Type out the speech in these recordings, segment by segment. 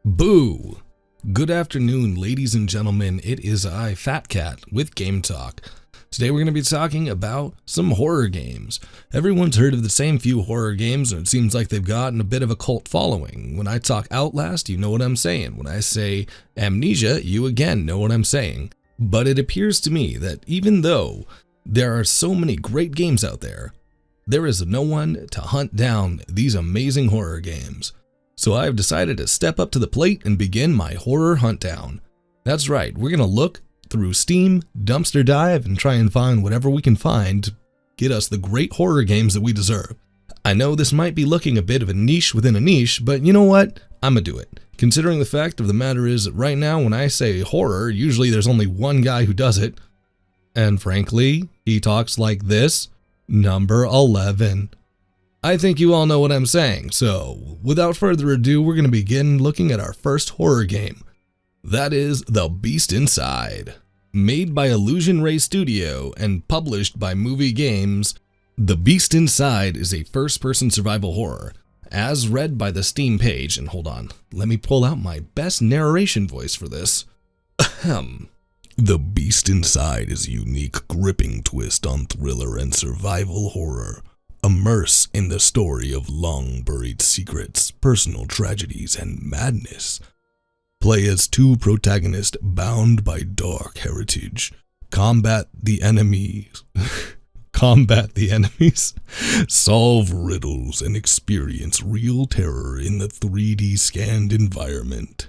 Boo! Good afternoon, ladies and gentlemen. It is I, Fat Cat, with GameTalk. Today we're going to be talking about some horror games. Everyone's heard of the same few horror games, and it seems like they've gotten a bit of a cult following. When I talk Outlast, you know what I'm saying. When I say Amnesia, you again know what I'm saying. But it appears to me that even though there are so many great games out there, there is no one to hunt down these amazing horror games. So I have decided to step up to the plate and begin my horror hunt down. That's right, we're going to look through Steam, dumpster dive, and try and find whatever we can find to get us the great horror games that we deserve. I know this might be looking a bit of a niche within a niche, but you know what? I'm gonna do it. Considering the fact of the matter is that right now when I say horror, usually there's only one guy who does it. And frankly, he talks like this. Number 11. I think you all know what I'm saying, so without further ado, we're going to begin looking at our first horror game. That is The Beast Inside. Made by Illusion Ray Studio and published by Movie Games, The Beast Inside is a first-person survival horror, as read by the Steam page, and hold on, let me pull out my best narration voice for this. Ahem. The Beast Inside is a unique, gripping twist on thriller and survival horror. Immerse in the story of long-buried secrets, personal tragedies, and madness. Play as two protagonists bound by dark heritage. Combat the enemies, solve riddles, and experience real terror in the 3D scanned environment.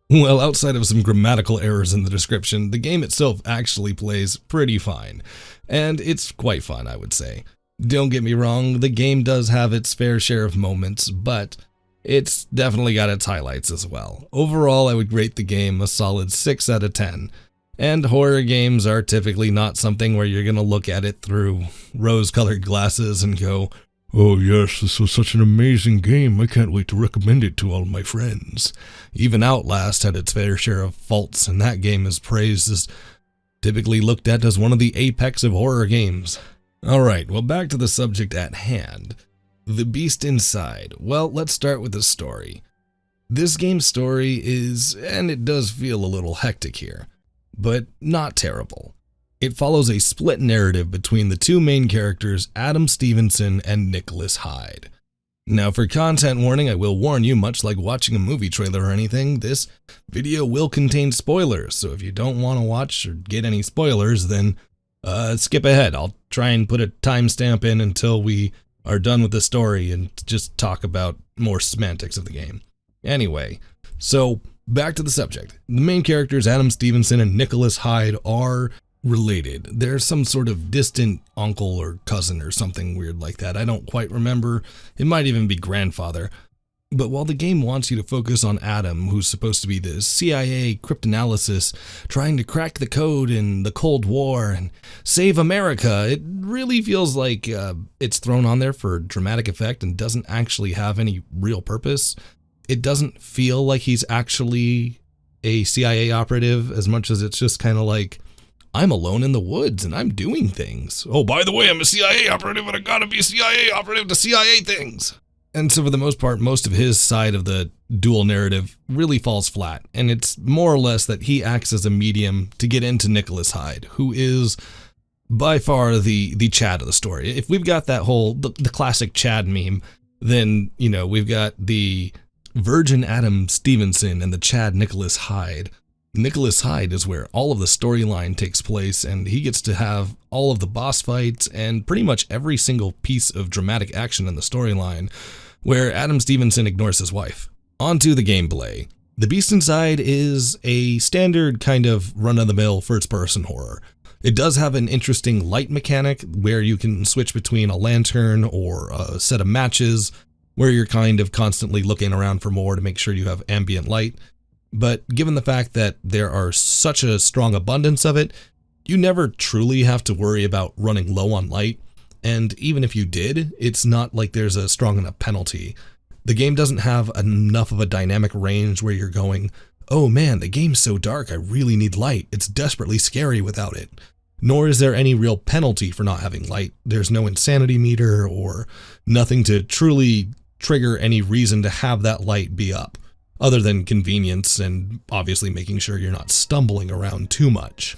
Well, outside of some grammatical errors in the description, the game itself actually plays pretty fine, and it's quite fun, I would say. Don't get me wrong, the game does have its fair share of moments, but it's definitely got its highlights as well. Overall, I would rate the game a solid 6 out of 10. And horror games are typically not something where you're going to look at it through rose-colored glasses and go, "Oh yes, this was such an amazing game, I can't wait to recommend it to all my friends." Even Outlast had its fair share of faults, and that game is praised as typically looked at as one of the apex of horror games. Alright, well, back to the subject at hand. The Beast Inside. Well, let's start with the story. This game's story is, and it does feel a little hectic here, but not terrible. It follows a split narrative between the two main characters, Adam Stevenson and Nicholas Hyde. Now, for content warning, I will warn you, much like watching a movie trailer or anything, this video will contain spoilers, so if you don't want to watch or get any spoilers, then skip ahead. I'll try and put a timestamp in until we are done with the story and just talk about more semantics of the game. Anyway, so back to the subject. The main characters, Adam Stevenson and Nicholas Hyde, are related. They're some sort of distant uncle or cousin or something weird like that. I don't quite remember. It might even be grandfather. But while the game wants you to focus on Adam, who's supposed to be the CIA cryptanalysis trying to crack the code in the Cold War and save America, it really feels like it's thrown on there for dramatic effect and doesn't actually have any real purpose. It doesn't feel like he's actually a CIA operative as much as it's just kind of like, I'm alone in the woods and I'm doing things. Oh, by the way, I'm a CIA operative and I gotta be a CIA operative to CIA things. And so for the most part, most of his side of the dual narrative really falls flat, and it's more or less that he acts as a medium to get into Nicholas Hyde, who is by far the Chad of the story. If we've got that whole, the classic Chad meme, then, you know, we've got the Virgin Adam Stevenson and the Chad Nicholas Hyde. Nicholas Hyde is where all of the storyline takes place, and he gets to have all of the boss fights and pretty much every single piece of dramatic action in the storyline, where Adam Stevenson ignores his wife. On to the gameplay. The Beast Inside is a standard kind of run-of-the-mill first-person horror. It does have an interesting light mechanic where you can switch between a lantern or a set of matches, where you're kind of constantly looking around for more to make sure you have ambient light. But given the fact that there are such a strong abundance of it, you never truly have to worry about running low on light, and even if you did, it's not like there's a strong enough penalty. The game doesn't have enough of a dynamic range where you're going, oh man, the game's so dark, I really need light, it's desperately scary without it. Nor is there any real penalty for not having light. There's no insanity meter or nothing to truly trigger any reason to have that light be up. other than convenience and obviously making sure you're not stumbling around too much.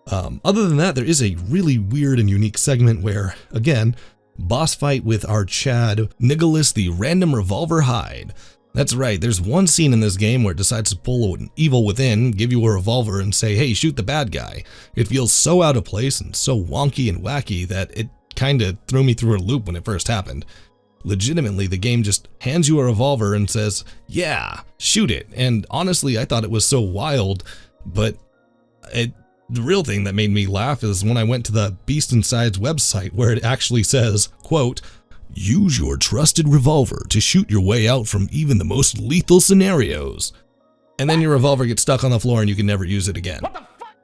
Other than that, there is a really weird and unique segment where, again, boss fight with our Chad, Nicholas the Random Revolver Hyde. That's right, there's one scene in this game where it decides to pull an evil within, give you a revolver, and say, hey, shoot the bad guy. It feels so out of place and so wonky and wacky that it kinda threw me through a loop when it first happened. Legitimately, the game just hands you a revolver and says, yeah, shoot it. And honestly, I thought it was so wild, but the real thing that made me laugh is when I went to the Beast Inside's website where it actually says, quote, use your trusted revolver to shoot your way out from even the most lethal scenarios. And then your revolver gets stuck on the floor and you can never use it again.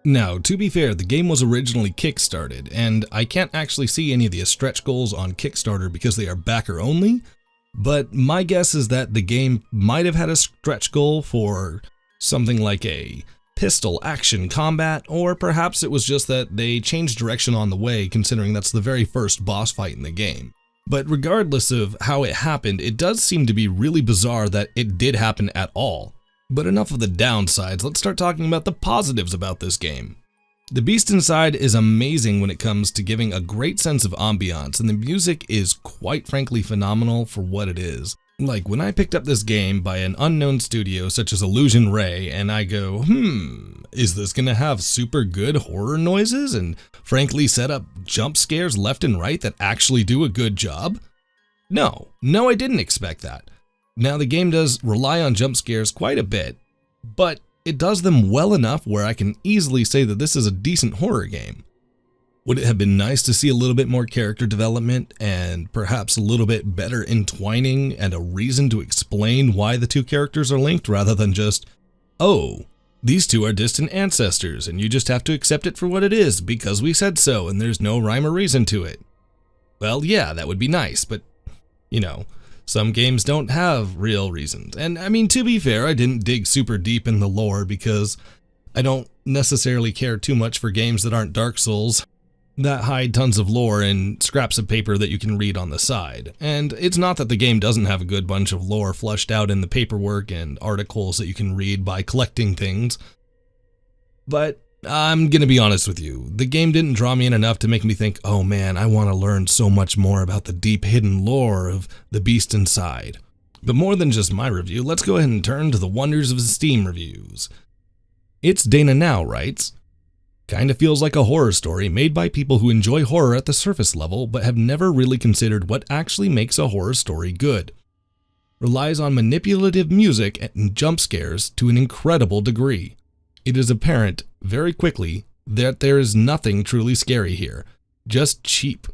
Now, to be fair, the game was originally Kickstarted, and I can't actually see any of the stretch goals on Kickstarter because they are backer only, but my guess is that the game might have had a stretch goal for something like a pistol action combat, or perhaps it was just that they changed direction on the way, considering that's the very first boss fight in the game. But regardless of how it happened, it does seem to be really bizarre that it did happen at all. But enough of the downsides, let's start talking about the positives about this game. The Beast Inside is amazing when it comes to giving a great sense of ambiance, and the music is quite frankly phenomenal for what it is. Like when I picked up this game by an unknown studio such as Illusion Ray, and I go, is this gonna have super good horror noises and frankly set up jump scares left and right that actually do a good job? No, I didn't expect that. Now, the game does rely on jump scares quite a bit, but it does them well enough where I can easily say that this is a decent horror game. Would it have been nice to see a little bit more character development and perhaps a little bit better entwining and a reason to explain why the two characters are linked rather than just, oh, these two are distant ancestors and you just have to accept it for what it is because we said so and there's no rhyme or reason to it? Well, yeah, that would be nice, but, you know, some games don't have real reasons. And I mean, to be fair, I didn't dig super deep in the lore because I don't necessarily care too much for games that aren't Dark Souls that hide tons of lore in scraps of paper that you can read on the side. And it's not that the game doesn't have a good bunch of lore flushed out in the paperwork and articles that you can read by collecting things, but I'm gonna be honest with you, the game didn't draw me in enough to make me think, oh man, I want to learn so much more about the deep hidden lore of the Beast Inside. But more than just my review, let's go ahead and turn to the wonders of Steam reviews. It's Dana Now writes, kinda feels like a horror story made by people who enjoy horror at the surface level but have never really considered what actually makes a horror story good. Relies on manipulative music and jump scares to an incredible degree. It is apparent very quickly that there is nothing truly scary here, just cheap.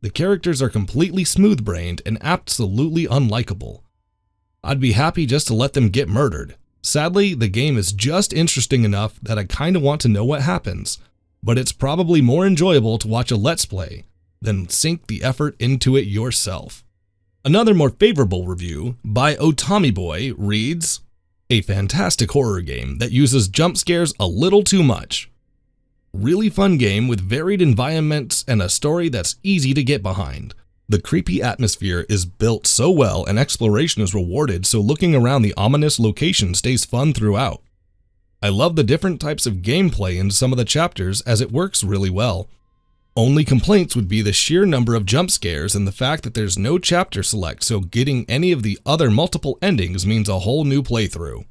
The characters are completely smooth-brained and absolutely unlikable. I'd be happy just to let them get murdered. Sadly, the game is just interesting enough that I kinda want to know what happens, but it's probably more enjoyable to watch a Let's Play than sink the effort into it yourself. Another more favorable review by Otami Boy reads, a fantastic horror game that uses jump scares a little too much. Really fun game with varied environments and a story that's easy to get behind. The creepy atmosphere is built so well and exploration is rewarded, so looking around the ominous location stays fun throughout. I love the different types of gameplay in some of the chapters as it works really well. Only complaints would be the sheer number of jump scares and the fact that there's no chapter select, so getting any of the other multiple endings means a whole new playthrough.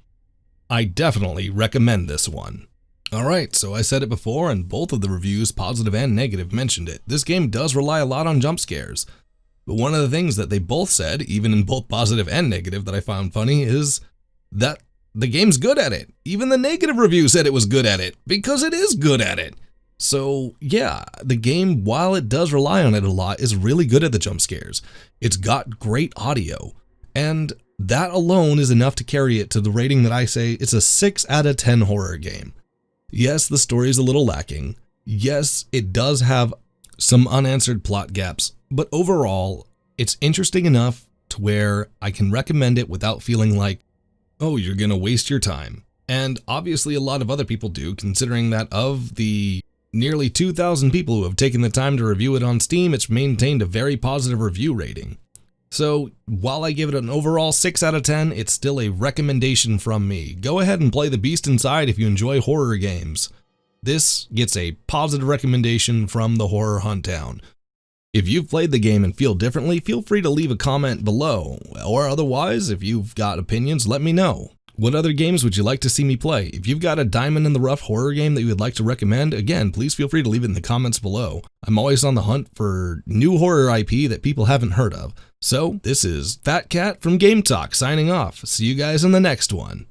I definitely recommend this one. Alright, so I said it before and both of the reviews, positive and negative, mentioned it. This game does rely a lot on jump scares. But one of the things that they both said, even in both positive and negative, that I found funny is that the game's good at it. Even the negative review said it was good at it, because it is good at it. So yeah, the game, while it does rely on it a lot, is really good at the jump scares. It's got great audio, and that alone is enough to carry it to the rating that I say it's a 6 out of 10 horror game. Yes, the story is a little lacking. Yes, it does have some unanswered plot gaps, but overall, it's interesting enough to where I can recommend it without feeling like, oh, you're gonna waste your time. And obviously a lot of other people do, considering that of the nearly 2,000 people who have taken the time to review it on Steam, it's maintained a very positive review rating. So while I give it an overall 6 out of 10, it's still a recommendation from me. Go ahead and play The Beast Inside if you enjoy horror games. This gets a positive recommendation from the Horror Huntdown. If you've played the game and feel differently, feel free to leave a comment below, or otherwise, if you've got opinions, let me know. What other games would you like to see me play? If you've got a diamond in the rough horror game that you would like to recommend, again, please feel free to leave it in the comments below. I'm always on the hunt for new horror IP that people haven't heard of. So, this is Fat Cat from GameTalk signing off. See you guys in the next one.